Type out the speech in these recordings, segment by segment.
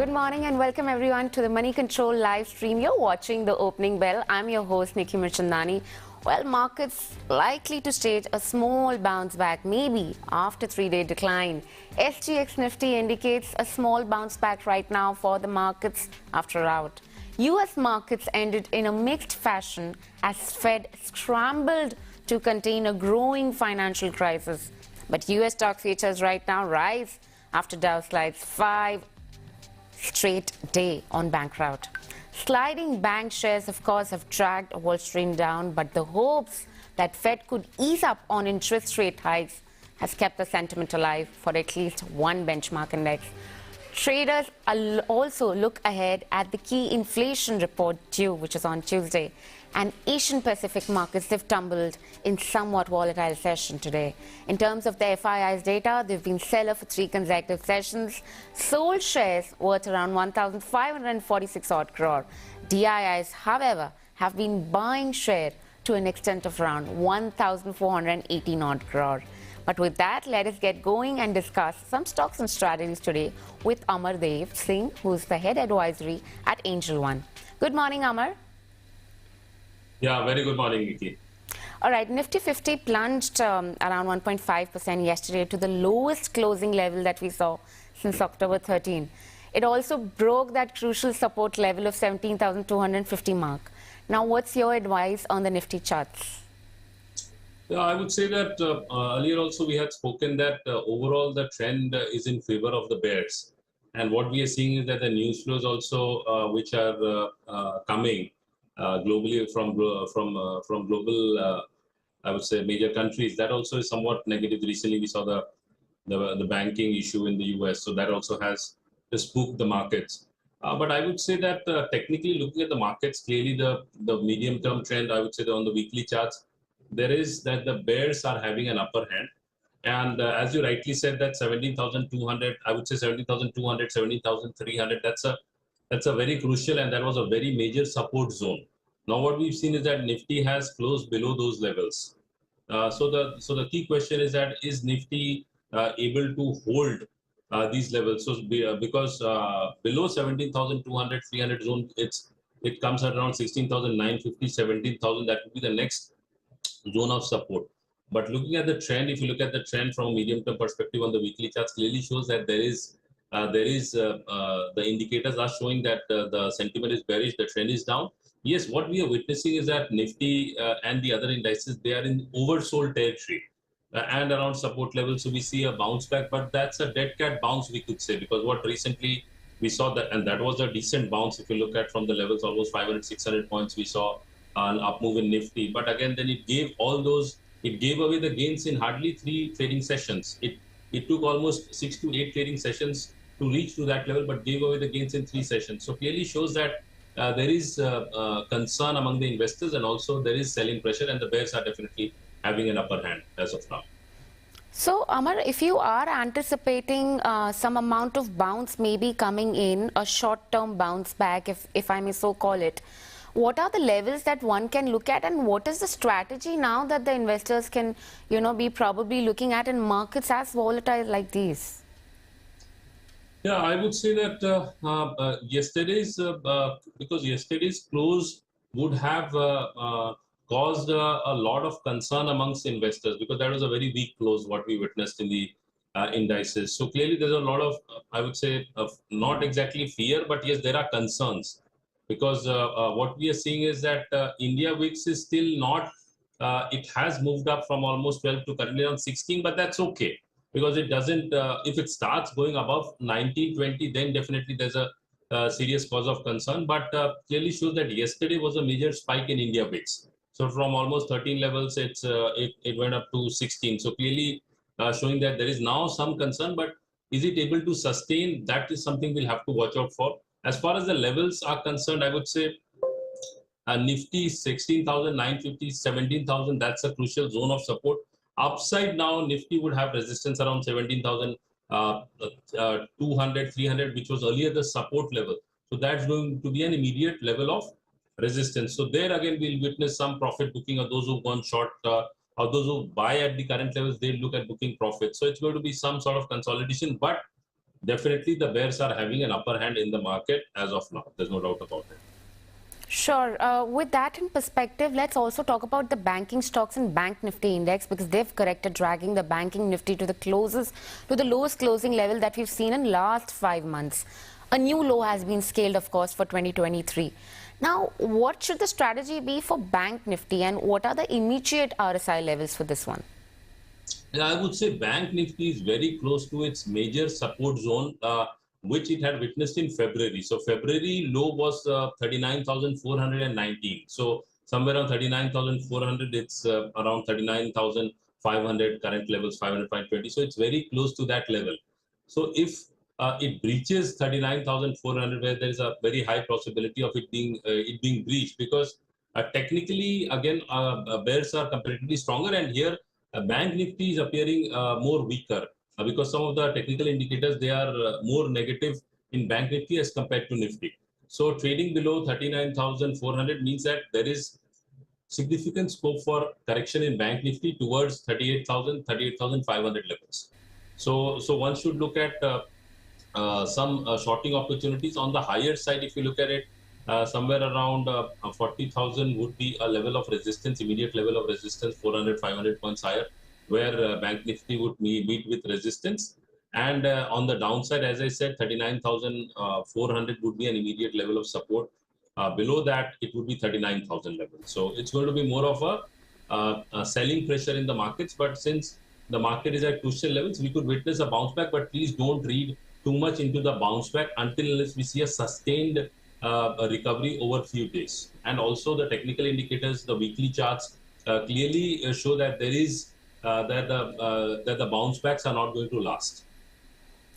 Good morning and welcome everyone to the Moneycontrol live stream. You're watching the opening bell. I'm your host Nickey Mirchandani. Well, markets likely to stage a small bounce back, maybe after 3-day decline. SGX Nifty indicates a small bounce back right now for the markets after a rout. US markets ended in a mixed fashion as Fed scrambled to contain a growing financial crisis. But US stock futures right now rise after Dow slides 5 straight day on bank rout. Sliding bank shares, of course, have dragged Wall Street down, but the hopes that Fed could ease up on interest rate hikes has kept the sentiment alive for at least one benchmark index. Traders also look ahead at the key inflation report due, which is on Tuesday. And Asian Pacific markets have tumbled in somewhat volatile session today. In terms of the FII's data, they've been seller for 3 consecutive sessions. Sold shares worth around 1,546 odd crore. DIIs, however, have been buying share to an extent of around 1,418 odd crore. But with that, let us get going and discuss some stocks and strategies today with Amar Singh, who's the head advisory at Angel One. Good morning, Amar. Yeah, very good morning, Nickey. All right, Nifty 50 plunged around 1.5% yesterday to the lowest closing level that we saw since October 13. It also broke that crucial support level of 17,250 mark. Now, what's your advice on the Nifty charts? Yeah, I would say that earlier also we had spoken that overall the trend is in favor of the bears. And what we are seeing is that the news flows also which are coming globally from global, I would say, major countries, that also is somewhat negative. Recently, we saw the banking issue in the US, so that also has spooked the markets. But I would say that technically looking at the markets, clearly the medium-term trend, I would say that on the weekly charts, there is that the bears are having an upper hand. And as you rightly said, that 17,200, I would say 17,200, 17,300, that's a very crucial, and that was a very major support zone. Now what we've seen is that Nifty has closed below those levels. So the key question is that is Nifty able to hold these levels? So because below 17,200, 300 zone, it comes at around 16,950, 17,000. That would be the next zone of support. But looking at the trend, if you look at the trend from a medium-term perspective on the weekly charts, clearly shows that the indicators are showing that the sentiment is bearish, the trend is down. Yes, what we are witnessing is that Nifty and the other indices, they are in oversold territory and around support levels. So we see a bounce back, but that's a dead cat bounce, we could say, because what recently we saw that, and that was a decent bounce. If you look at from the levels, almost 500, 600 points, we saw an up move in Nifty. But again, then it gave away the gains in hardly 3 trading sessions. It took almost 6 to 8 trading sessions to reach to that level, but gave away the gains in 3 sessions. So clearly shows that there is concern among the investors, and also there is selling pressure, and the bears are definitely having an upper hand as of now. So, Amar, if you are anticipating some amount of bounce maybe coming in, a short-term bounce back, if I may so call it, what are the levels that one can look at, and what is the strategy now that the investors can, be probably looking at in markets as volatile like these? Yeah, I would say that because yesterday's close would have caused a lot of concern amongst investors, because that was a very weak close, what we witnessed in the indices. So clearly there's a lot of, I would say, not exactly fear, but yes, there are concerns. Because what we are seeing is that India VIX is still not, it has moved up from almost 12 to currently around 16, but that's okay. Because it doesn't, if it starts going above 19, 20, then definitely there's a serious cause of concern. But clearly shows that yesterday was a major spike in India VIX. So from almost 13 levels, it went up to 16. So clearly showing that there is now some concern, but is it able to sustain? That is something we'll have to watch out for. As far as the levels are concerned, I would say Nifty 16,950, 17,000, that's a crucial zone of support. Upside now, Nifty would have resistance around 17,200, 300, which was earlier the support level. So that's going to be an immediate level of resistance. So there again, we'll witness some profit booking of those who've gone short, or those who buy at the current levels, they look at booking profit. So it's going to be some sort of consolidation. But definitely the bears are having an upper hand in the market as of now. There's no doubt about it. Sure. With that in perspective, let's also talk about the banking stocks and Bank Nifty index because they've corrected, dragging the banking Nifty to the lowest closing level that we've seen in last 5 months. A new low has been scaled, of course, for 2023. Now, what should the strategy be for Bank Nifty and what are the immediate RSI levels for this one? Yeah, I would say Bank Nifty is very close to its major support zone, which it had witnessed in February. So February low was 39,419. So somewhere around 39,400, it's around 39,500 current levels, 500, 520. So it's very close to that level. So if it breaches 39,400, where there is a very high possibility of it being breached, because technically again bears are comparatively stronger, and here Bank Nifty is appearing more weaker because some of the technical indicators, they are more negative in Bank Nifty as compared to Nifty. So trading below 39,400 means that there is significant scope for correction in Bank Nifty towards 38,000, 38,500 levels. So one should look at some shorting opportunities on the higher side. If you look at it, somewhere around 40,000 would be a level of resistance, immediate level of resistance, 400, 500 points higher, where Bank Nifty would meet with resistance. And on the downside, as I said, 39,400 would be an immediate level of support. Below that, it would be 39,000 level. So it's going to be more of a selling pressure in the markets. But since the market is at crucial levels, we could witness a bounce back. But please don't read too much into the bounce back until unless we see a sustained recovery over a few days. And also the technical indicators, the weekly charts clearly show that there is that the bounce backs are not going to last.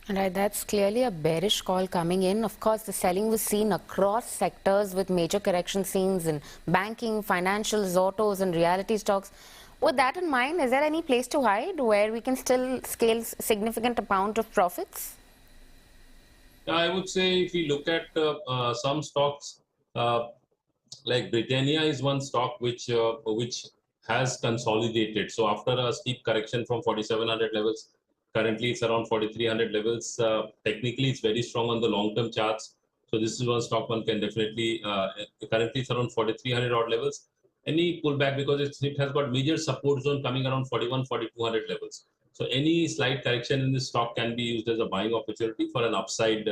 Right, that's clearly a bearish call coming in. Of course, the selling was seen across sectors with major correction scenes in banking, financials, autos, and reality stocks. With that in mind, is there any place to hide where we can still scale significant amount of profits? I would say if we look at some stocks, like Britannia is one stock which has consolidated. So after a steep correction from 4,700 levels, currently it's around 4,300 levels. Technically, it's very strong on the long-term charts. So this is one stock one can definitely. Currently, it's around 4,300 odd levels. Any pullback, because it has got major support zone coming around 41, 4,200 levels. So any slight correction in this stock can be used as a buying opportunity for an upside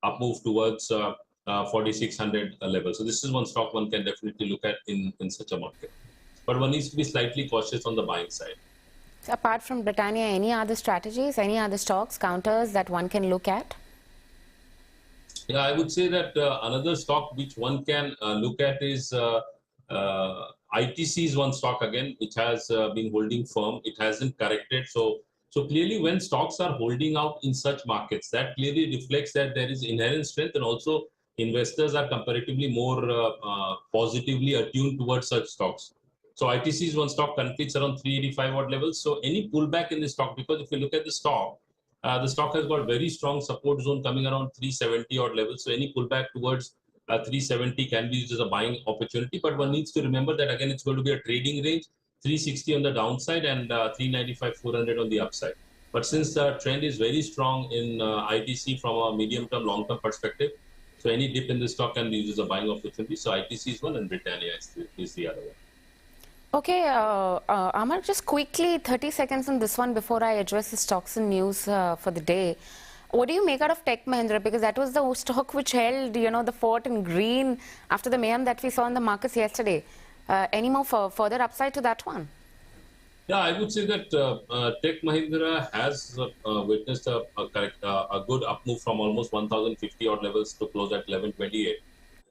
up move towards 4,600 level. So this is one stock one can definitely look at in such a market. But one needs to be slightly cautious on the buying side. So apart from Britannia, any other strategies, any other stocks, counters that one can look at? Yeah, I would say that another stock which one can look at is ITC is one stock again, which has been holding firm. It hasn't corrected. So clearly when stocks are holding out in such markets, that clearly reflects that there is inherent strength, and also investors are comparatively more positively attuned towards such stocks. So ITC is one stock, currently it's around 385 odd levels. So any pullback in the stock, because if you look at the stock has got very strong support zone coming around 370 odd levels. So any pullback towards 370 can be used as a buying opportunity. But one needs to remember that again, it's going to be a trading range, 360 on the downside and 395, 400 on the upside. But since the trend is very strong in ITC from a medium-term, long-term perspective, so any dip in the stock can be used as a buying opportunity. So ITC is one and Britannia is the other one. Okay, Amar, just quickly, 30 seconds on this one before I address the stocks and news for the day. What do you make out of Tech Mahindra? Because that was the stock which held, the fort in green after the mayhem that we saw in the markets yesterday. Any more further upside to that one? Yeah, I would say that Tech Mahindra has witnessed a good up move from almost 1,050 odd levels to close at 1128.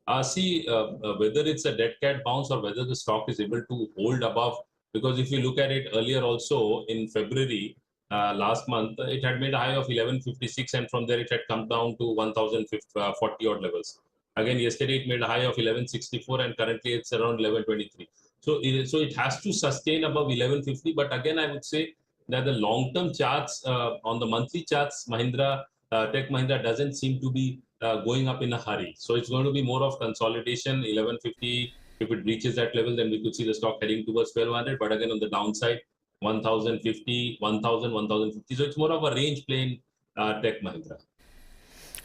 Whether it's a dead cat bounce or whether the stock is able to hold above, because if you look at it earlier also in February last month, it had made a high of 1156, and from there it had come down to 1,040 odd levels. Again, yesterday it made a high of 1164 and currently it's around 1123. So it has to sustain above 1150. But again, I would say that the long-term charts, on the monthly charts, Tech Mahindra doesn't seem to be going up in a hurry. So it's going to be more of consolidation, 1150. If it reaches that level, then we could see the stock heading towards 1200. But again, on the downside, 1050, 1000, 1050. So it's more of a range play in Tech Mahindra.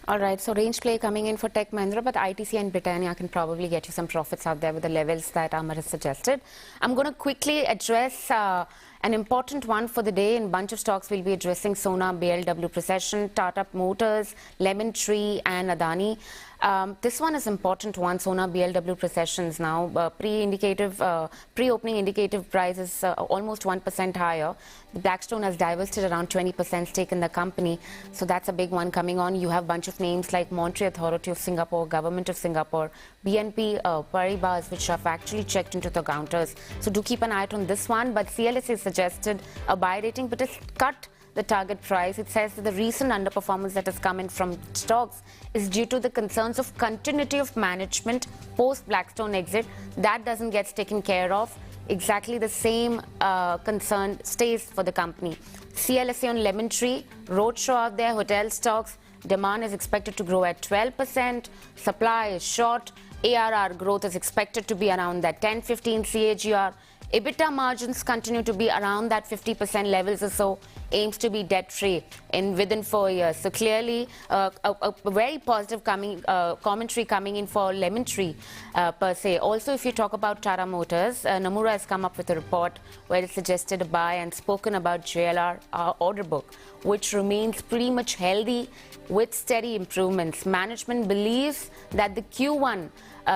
All right, so range play coming in for Tech Mahindra, but ITC and Britannia can probably get you some profits out there with the levels that Amar has suggested. I'm going to quickly address an important one for the day. In bunch of stocks, we'll be addressing Sona BLW Precisions, Tata Motors, Lemon Tree, and Adani. This one is important one, Sona BLW Precisions now. Pre-opening indicative price is almost 1% higher. Blackstone has divested around 20% stake in the company. So that's a big one coming on. You have a bunch of names like Monetary Authority of Singapore, Government of Singapore, BNP Paribas, which have actually checked into the counters. So do keep an eye out on this one. But CLSA suggested a buy rating, but it's cut the target price. It says that the recent underperformance that has come in from stocks is due to the concerns of continuity of management post Blackstone exit. That doesn't get taken care of. Exactly the same concern stays for the company. CLSA on Lemon Tree, roadshow out there, hotel stocks. Demand is expected to grow at 12%. Supply is short. ARR growth is expected to be around that 10-15 CAGR. EBITDA margins continue to be around that 50% levels or so, aims to be debt-free within 4 years. So clearly, a very positive commentary coming in for Lemon Tree per se. Also, if you talk about Tata Motors, Nomura has come up with a report where it suggested a buy and spoken about JLR order book, which remains pretty much healthy with steady improvements. Management believes that the Q1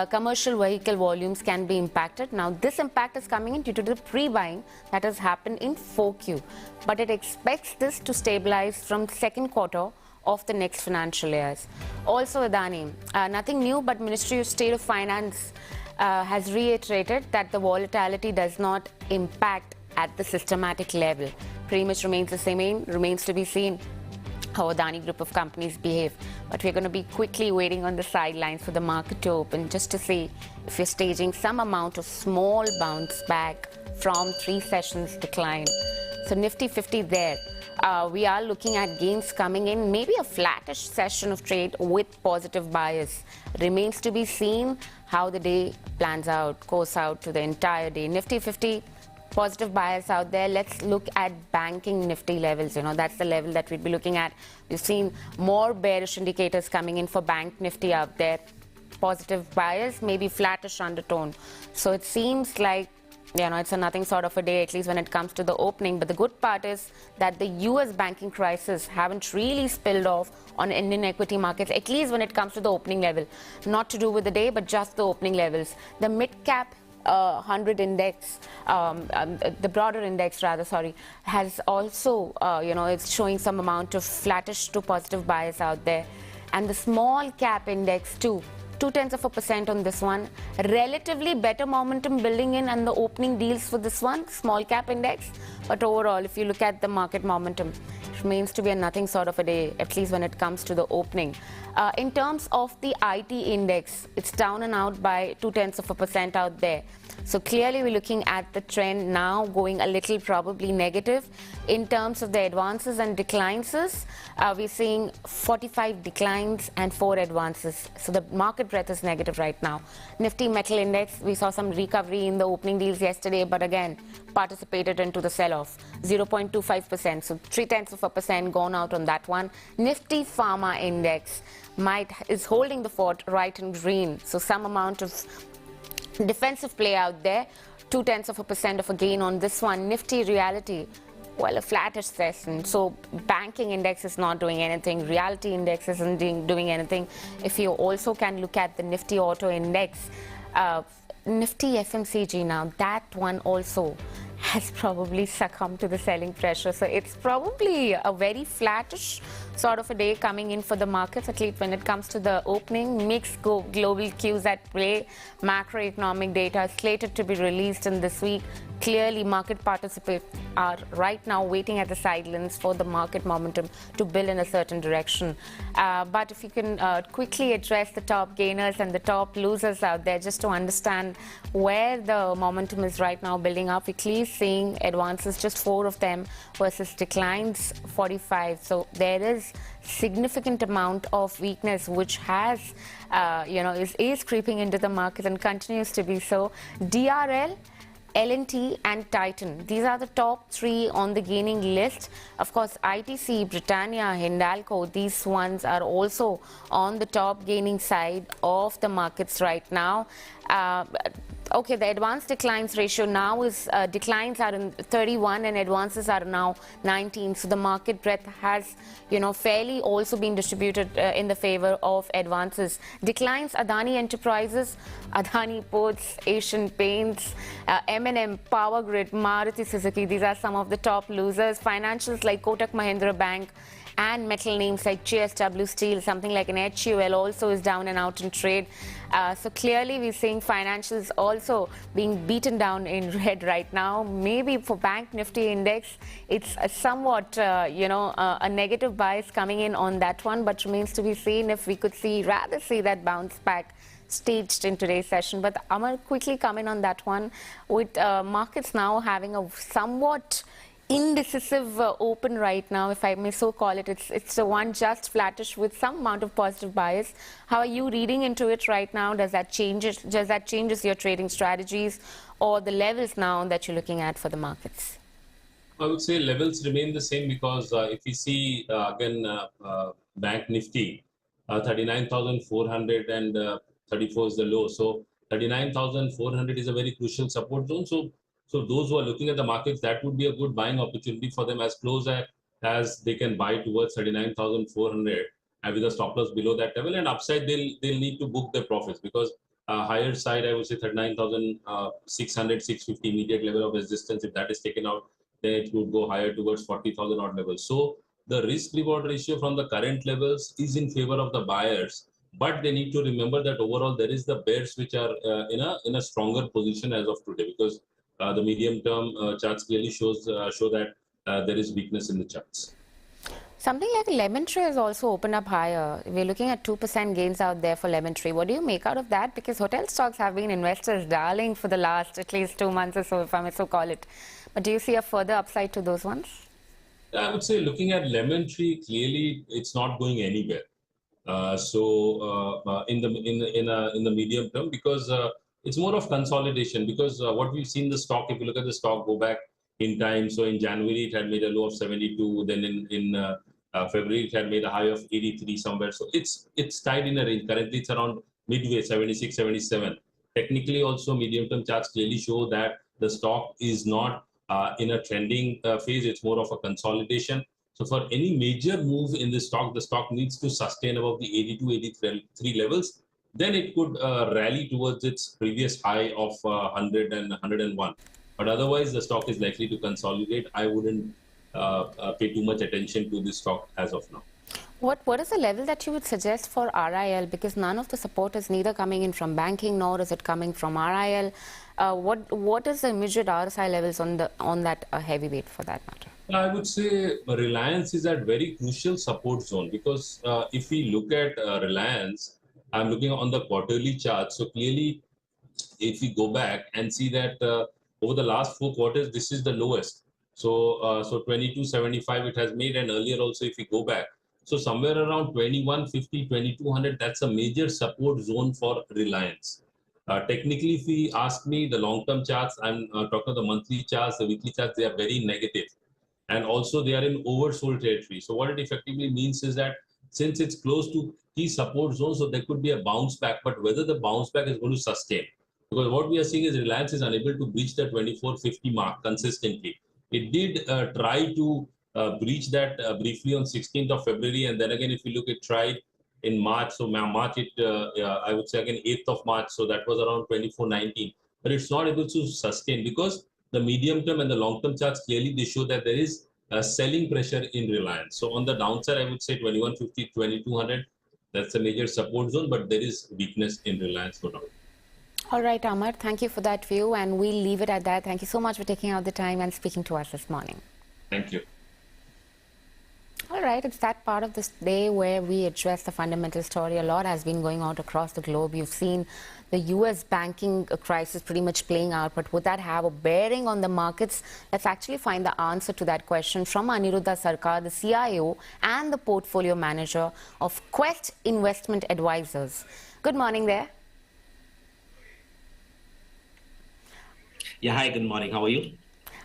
commercial vehicle volumes can be impacted. Now, this impact is coming in due to the pre-buying that has happened in 4Q. But it expects this to stabilize from second quarter of the next financial years. Also, Adani, nothing new, but Ministry of State of Finance has reiterated that the volatility does not impact at the systematic level. Pretty much remains the same, remains to be seen how Adani group of companies behave. But we're going to be quickly waiting on the sidelines for the market to open just to see if we're staging some amount of small bounce back from 3 sessions decline. So Nifty 50 there. We are looking at gains coming in, maybe a flattish session of trade with positive bias. Remains to be seen how the day plans out, goes out to the entire day. Nifty 50. Positive bias out there. Let's look at banking Nifty levels. That's the level that we'd be looking at. We've seen more bearish indicators coming in for bank Nifty out there. Positive bias, maybe flattish undertone. So it seems like, it's a nothing sort of a day, at least when it comes to the opening. But the good part is that the US banking crisis haven't really spilled off on Indian equity markets, at least when it comes to the opening level. Not to do with the day, but just the opening levels. The mid-cap 100 index, the broader index rather, has also, it's showing some amount of flattish to positive bias out there. And the small cap index too, 0.2% on this one. Relatively better momentum building in and the opening deals for this one, small cap index. But overall, if you look at the market momentum, it remains to be a nothing sort of a day, at least when it comes to the opening. In terms of the IT index, it's down and out by 0.2% out there. So clearly we're looking at the trend now going a little probably negative. In terms of the advances and declines, we're seeing 45 declines and 4 advances. So the market breadth is negative right now. Nifty Metal Index, we saw some recovery in the opening deals yesterday, but again, participated into the sell-off, 0.25%. So 0.3% gone out on that one. Nifty Pharma Index is holding the fort right in green. So some amount of defensive play out there, 0.2% of a gain on this one. Nifty Reality, well, a flattish session. So banking index is not doing anything. Reality index isn't doing anything. If you also can look at the Nifty Auto Index, Nifty FMCG now, that one also has probably succumbed to the selling pressure. So it's probably a very flattish sort of a day coming in for the markets, at least when it comes to the opening. Mixed global cues at play. Macroeconomic data slated to be released in this week. Clearly, market participants are right now waiting at the sidelines for the market momentum to build in a certain direction. But if you can quickly address the top gainers and the top losers out there, just to understand where the momentum is right now building up, we're clearly seeing advances, just 4 of them, versus declines, 45. So there is significant amount of weakness which has, is creeping into the market and continues to be so. DRL, L&T and Titan. These are the top three on the gaining list. Of course, ITC, Britannia, Hindalco, these ones are also on the top gaining side of the markets right now. Okay, the advanced declines ratio now is declines are in 31 and advances are now 19. So the market breadth has, fairly also been distributed in the favor of advances. Declines: Adani Enterprises, Adani Ports, Asian Paints, M&M, Power Grid, Maruti Suzuki. These are some of the top losers. Financials like Kotak Mahindra Bank and metal names like JSW Steel, something like an HUL also is down and out in trade. So clearly we're seeing financials also being beaten down in red right now. Maybe for Bank Nifty Index, it's a somewhat, a negative bias coming in on that one, but remains to be seen if we could rather see that bounce back staged in today's session. But Amar, quickly come in on that one, with markets now having a somewhat indecisive open right now, if I may so call it. It's the one just flattish with some amount of positive bias. How are you reading into it right now? Does that changes your trading strategies or the levels now that you're looking at for the markets? I would say levels remain the same because if we see again Bank Nifty, 39,400 and 34 is the low. So 39,400 is a very crucial support zone. So those who are looking at the markets, that would be a good buying opportunity for them, as close as they can buy towards 39,400 and with a stop loss below that level. And upside, they'll need to book their profits, because higher side, I would say 39,600, 650 immediate level of resistance. If that is taken out, then it would go higher towards 40,000 odd levels. So the risk reward ratio from the current levels is in favor of the buyers. But they need to remember that overall there is the bears which are in a stronger position as of today, because the medium-term charts clearly show that there is weakness in the charts. Something like Lemon Tree has also opened up higher. We're looking at 2% gains out there for Lemon Tree. What do you make out of that? Because hotel stocks have been investors' darling for the last at least 2 months or so, if I may so call it. But do you see a further upside to those ones? I would say, looking at Lemon Tree, clearly it's not going anywhere. In the medium term, because it's more of consolidation, because what we've seen the stock, if you look at the stock, go back in time. So in January, it had made a low of 72. Then in February, it had made a high of 83 somewhere. So it's tied in a range. Currently, it's around midway, 76, 77. Technically, also, medium-term charts clearly show that the stock is not in a trending phase. It's more of a consolidation. So for any major move in the stock needs to sustain above the 82, 83 levels. Then it could rally towards its previous high of 100 and 101. But otherwise, the stock is likely to consolidate. I wouldn't pay too much attention to this stock as of now. What is the level that you would suggest for RIL? Because none of the support is neither coming in from banking nor is it coming from RIL. What is the immediate RSI levels on that heavyweight for that matter? I would say Reliance is at very crucial support zone, because if we look at Reliance, I'm looking on the quarterly chart. So clearly, if we go back and see that over the last 4 quarters, this is the lowest. So 2275 it has made, and earlier also, if we go back, so somewhere around 2150, 2200, that's a major support zone for Reliance. Technically, if we ask me, the long-term charts, I'm talking about the monthly charts, the weekly charts, they are very negative. And also they are in oversold territory. So what it effectively means is that since it's close to key support zones, so there could be a bounce back, but whether the bounce back is going to sustain. Because what we are seeing is Reliance is unable to breach the 2450 mark consistently. It did try to breach that briefly on 16th of February. And then again, if you look, it tried in March. So March, I would say again 8th of March. So that was around 2419. But it's not able to sustain, because the medium term and the long term charts clearly they show that there is a selling pressure in Reliance. So on the downside, I would say 2150, 2200, that's a major support zone, but there is weakness in Reliance, no doubt. All right, Amar, thank you for that view, and we'll leave it at that. Thank you so much for taking out the time and speaking to us this morning. Thank you. All right, it's that part of this day where we address the fundamental story. A lot has been going on across the globe. You've seen the U.S. banking crisis pretty much playing out, but would that have a bearing on the markets? Let's actually find the answer to that question from Aniruddha Sarkar, the CIO and the Portfolio Manager of Quest Investment Advisors. Good morning there. Yeah, hi, good morning. How are you?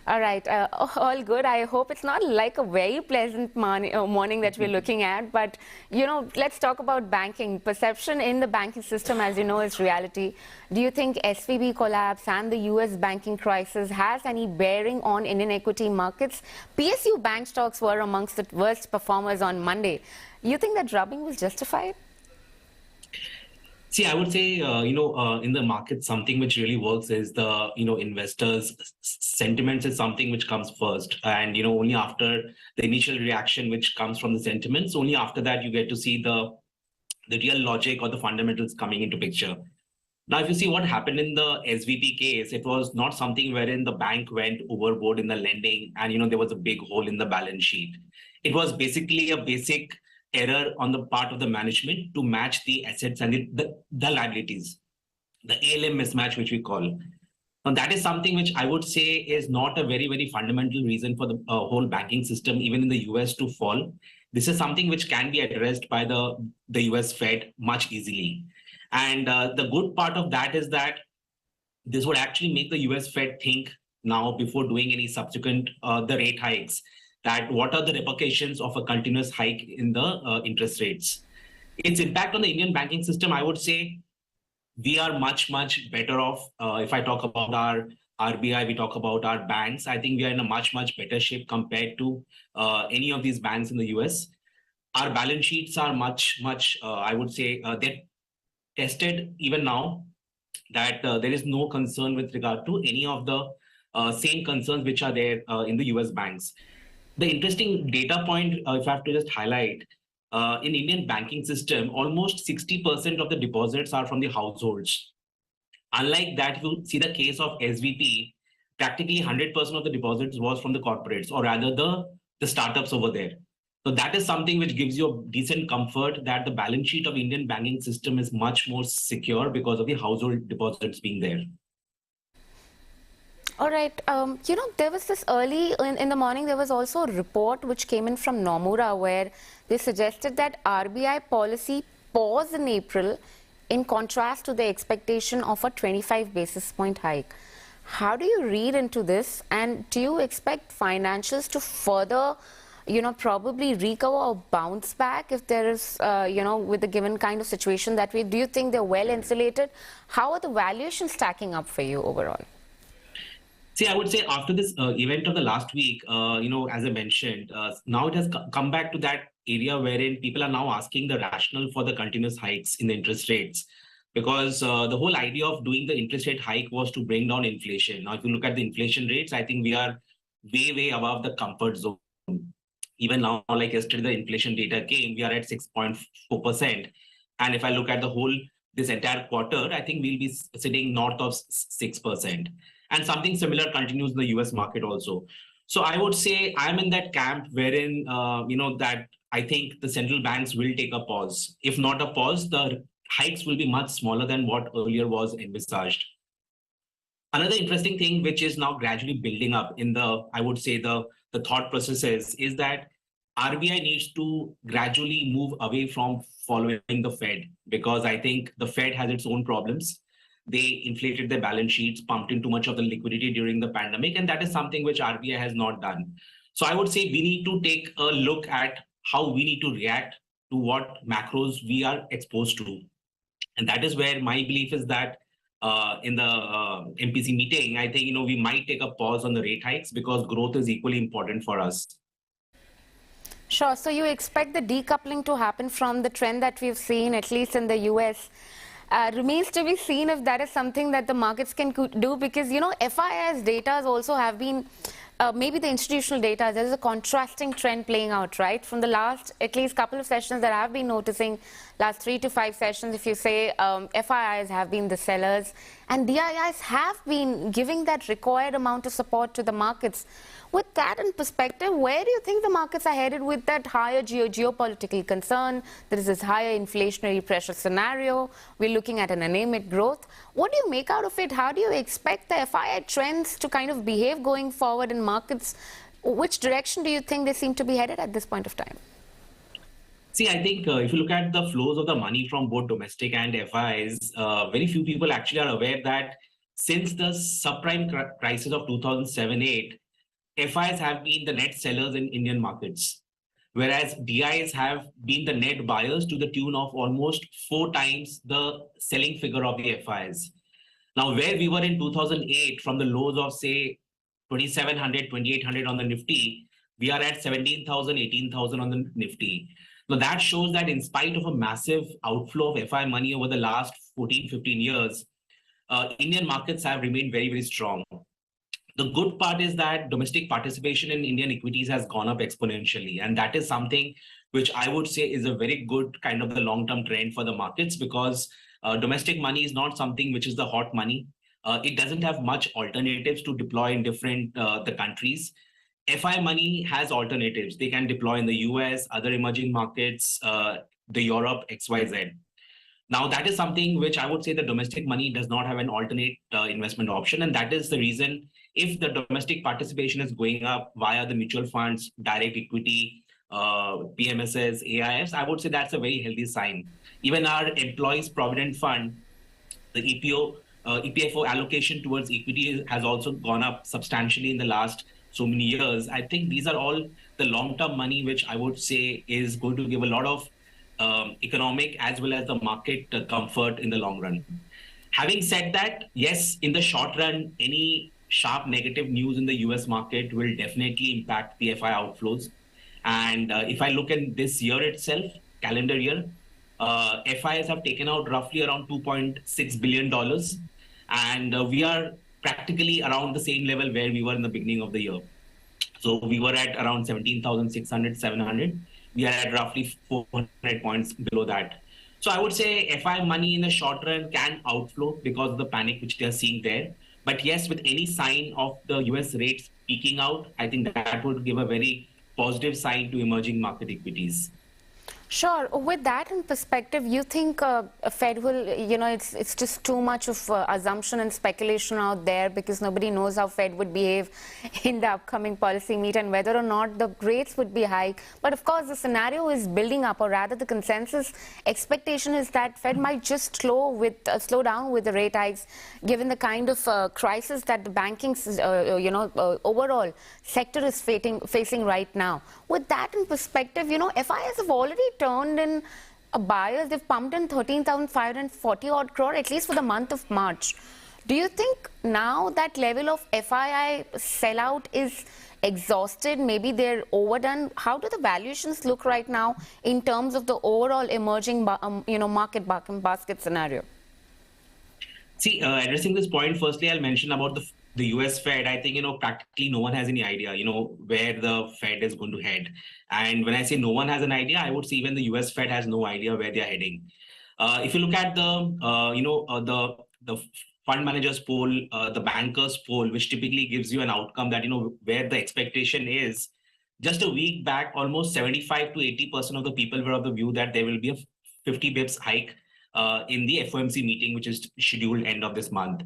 All right, all good. I hope it's not like a very pleasant morning that we're looking at, but let's talk about banking. Perception in the banking system, as you know, is reality. Do you think SVB collapse and the US banking crisis has any bearing on Indian equity markets? PSU bank stocks were amongst the worst performers on Monday. You think that rubbing was justified? See, I would say, in the market, something which really works is investors' sentiments is something which comes first. And, only after the initial reaction, which comes from the sentiments, only after that you get to see the real logic or the fundamentals coming into picture. Now, if you see what happened in the SVP case, it was not something wherein the bank went overboard in the lending and, there was a big hole in the balance sheet. It was basically a basic error on the part of the management to match the assets and the liabilities, the ALM mismatch, which we call. Now, that is something which I would say is not a very, very fundamental reason for the whole banking system, even in the US, to fall. This is something which can be addressed by the US Fed much easily. And the good part of that is that this would actually make the US Fed think now before doing any subsequent the rate hikes, that what are the repercussions of a continuous hike in the interest rates. Its impact on the Indian banking system, I would say we are much, much better off. If I talk about our RBI, we talk about our banks, I think we are in a much, much better shape compared to any of these banks in the US. Our balance sheets are much, much, I would say, they're tested even now, that there is no concern with regard to any of the same concerns which are there in the US banks. The interesting data point, if I have to just highlight, in Indian banking system, almost 60% of the deposits are from the households. Unlike that, if you see the case of SVP, practically 100% of the deposits was from the corporates, or rather the startups over there. So that is something which gives you a decent comfort that the balance sheet of Indian banking system is much more secure because of the household deposits being there. All right. There was this early in the morning, there was also a report which came in from Nomura where they suggested that RBI policy paused in April in contrast to the expectation of a 25 basis point hike. How do you read into this? And do you expect financials to further, probably recover or bounce back if there is, with the given kind of situation that way? Do you think they're well insulated? How are the valuations stacking up for you overall? See, I would say after this event of the last week, as I mentioned, now it has come back to that area wherein people are now asking the rationale for the continuous hikes in the interest rates. Because the whole idea of doing the interest rate hike was to bring down inflation. Now, if you look at the inflation rates, I think we are way, way above the comfort zone. Even now, like yesterday, the inflation data came, we are at 6.4%. And if I look at this entire quarter, I think we'll be sitting north of 6%. And something similar continues in the US market also. So I would say I'm in that camp wherein, that I think the central banks will take a pause. If not a pause, the hikes will be much smaller than what earlier was envisaged. Another interesting thing which is now gradually building up in I would say the thought processes is that RBI needs to gradually move away from following the Fed, because I think the Fed has its own problems. They inflated their balance sheets, pumped in too much of the liquidity during the pandemic, and that is something which RBI has not done. So I would say we need to take a look at how we need to react to what macros we are exposed to. And that is where my belief is that in the MPC meeting, I think, we might take a pause on the rate hikes because growth is equally important for us. Sure. So you expect the decoupling to happen from the trend that we've seen, at least in the US. Remains to be seen if that is something that the markets can do, because FII's data also have been maybe the institutional data, there is a contrasting trend playing out, right? From the last at least couple of sessions that I've been noticing, last 3 to 5 sessions, if you say FIIs have been the sellers and DIIs have been giving that required amount of support to the markets. With that in perspective, where do you think the markets are headed with that higher geopolitical concern? There is this higher inflationary pressure scenario. We're looking at an anemic growth. What do you make out of it? How do you expect the FII trends to kind of behave going forward in markets? Which direction do you think they seem to be headed at this point of time? See, I think if you look at the flows of the money from both domestic and FIs, very few people actually are aware that since the subprime crisis of 2007-8, FIs have been the net sellers in Indian markets, whereas DIs have been the net buyers to the tune of almost 4 times the selling figure of the FIs. Now, where we were in 2008, from the lows of, say, 2,700, 2,800 on the Nifty, we are at 17,000, 18,000 on the Nifty. Now, that shows that in spite of a massive outflow of FI money over the last 14, 15 years, Indian markets have remained very, very strong. The good part is that domestic participation in Indian equities has gone up exponentially. And that is something which I would say is a very good kind of the long-term trend for the markets, because domestic money is not something which is the hot money. It doesn't have much alternatives to deploy in different the countries. FI money has alternatives. They can deploy in the US, other emerging markets, the Europe, XYZ. Now, that is something which I would say the domestic money does not have an alternate investment option. And that is the reason, if the domestic participation is going up via the mutual funds, direct equity, PMSs, AIFs, I would say that's a very healthy sign. Even our employees' provident fund, the EPFO allocation towards equity has also gone up substantially in the last so many years. I think these are all the long-term money, which I would say is going to give a lot of economic as well as the market comfort in the long run. Having said that, yes, in the short run, any sharp negative news in the US market will definitely impact the FI outflows. And if I look at this year itself, calendar year, FIs have taken out roughly around $2.6 billion. And we are practically around the same level where we were in the beginning of the year. So we were at around 17,600, 700. We are at roughly 400 points below that. So I would say FI money in the short run can outflow because of the panic which they are seeing there. But yes, with any sign of the US rates peaking out, I think that would give a very positive sign to emerging market equities. Sure. With that in perspective, you think Fed will, it's just too much of assumption and speculation out there, because nobody knows how Fed would behave in the upcoming policy meet and whether or not the rates would be high. But of course, the scenario is building up, or rather the consensus expectation is that Fed might just slow down with the rate hikes, given the kind of crisis that the banking, overall sector is facing right now. With that in perspective, FIs have already turned in buyers. They've pumped in 13,540 odd crore, at least for the month of March. Do you think now that level of FII sellout is exhausted? Maybe they're overdone. How do the valuations look right now in terms of the overall emerging, market basket scenario? See, addressing this point, firstly, I'll mention about the US Fed. I think, practically no one has any idea, where the Fed is going to head. And when I say no one has an idea, I would say even the US Fed has no idea where they're heading. If you look at the fund managers poll, the bankers poll, which typically gives you an outcome that, where the expectation is, just a week back, almost 75 to 80% of the people were of the view that there will be a 50 bips hike in the FOMC meeting, which is scheduled end of this month.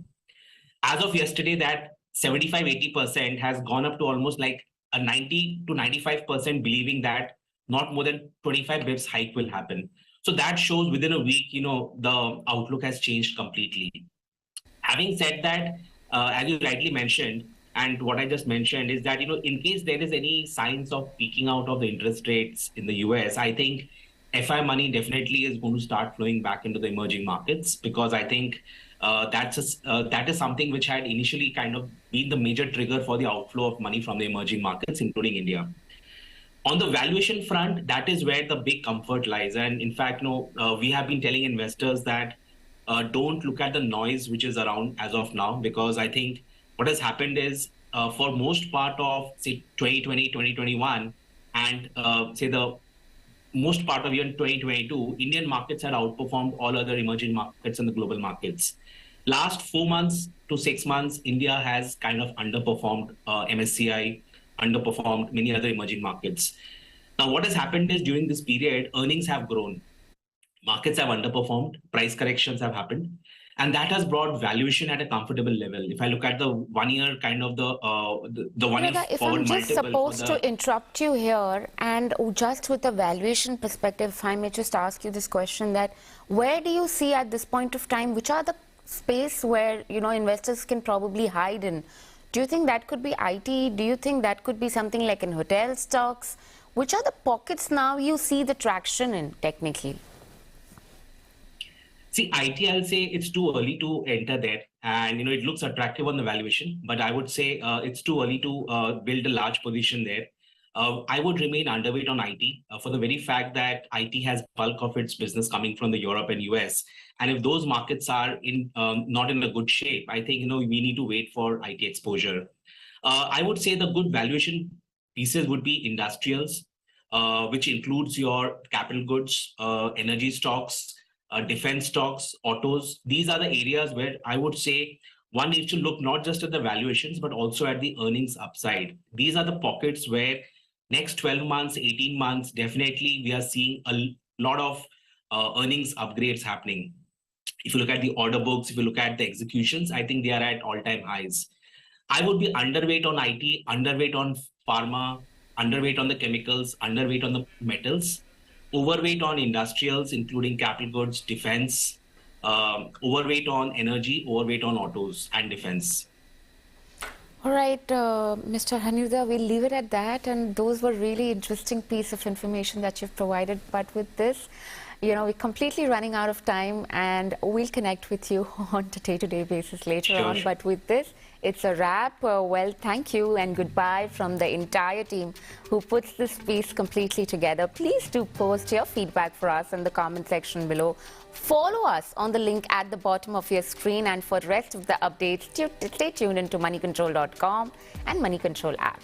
As of yesterday, that 75-80% has gone up to almost like a 90 to 95% believing that not more than 25 bips hike will happen. So that shows within a week, the outlook has changed completely. Having said that, as you rightly mentioned, and what I just mentioned is that, in case there is any signs of peaking out of the interest rates in the US, I think FI money definitely is going to start flowing back into the emerging markets, because I think that is something which had initially kind of been the major trigger for the outflow of money from the emerging markets, including India. On the valuation front, that is where the big comfort lies. And in fact, we have been telling investors that don't look at the noise which is around as of now, because I think what has happened is for most part of, say, 2020, 2021, and say the most part of year 2022, Indian markets had outperformed all other emerging markets and the global markets. Last 4 months to 6 months, India has kind of underperformed MSCI, underperformed many other emerging markets. Now, what has happened is during this period, earnings have grown. Markets have underperformed, price corrections have happened, and that has brought valuation at a comfortable level. If I look at the 1 year kind of the 1 year if forward I'm just supposed to interrupt you here, and just with the valuation perspective, if I may just ask you this question, that where do you see at this point of time, which are the space where, investors can probably hide in. Do you think that could be IT? Do you think that could be something like in hotel stocks? Which are the pockets now you see the traction in technically? See, IT, I'll say it's too early to enter there. And, it looks attractive on the valuation, but I would say it's too early to build a large position there. I would remain underweight on IT for the very fact that IT has bulk of its business coming from the Europe and US. And if those markets are not in a good shape, I think, we need to wait for IT exposure. I would say the good valuation pieces would be industrials, which includes your capital goods, energy stocks, defense stocks, autos. These are the areas where I would say one needs to look not just at the valuations, but also at the earnings upside. These are the pockets where next 12 months, 18 months, definitely we are seeing a lot of earnings upgrades happening. If you look at the order books, if you look at the executions, I think they are at all-time highs. I would be underweight on IT, underweight on pharma, underweight on the chemicals, underweight on the metals, overweight on industrials, including capital goods, defense, overweight on energy, overweight on autos and defense. All right, Mr. Aniruddha, we'll leave it at that. And those were really interesting piece of information that you've provided. But with this, we're completely running out of time, and we'll connect with you on a day-to-day basis later on. But with this, it's a wrap. Well, thank you and goodbye from the entire team who puts this piece completely together. Please do post your feedback for us in the comment section below. Follow us on the link at the bottom of your screen, and for the rest of the updates, stay tuned into moneycontrol.com and Moneycontrol app.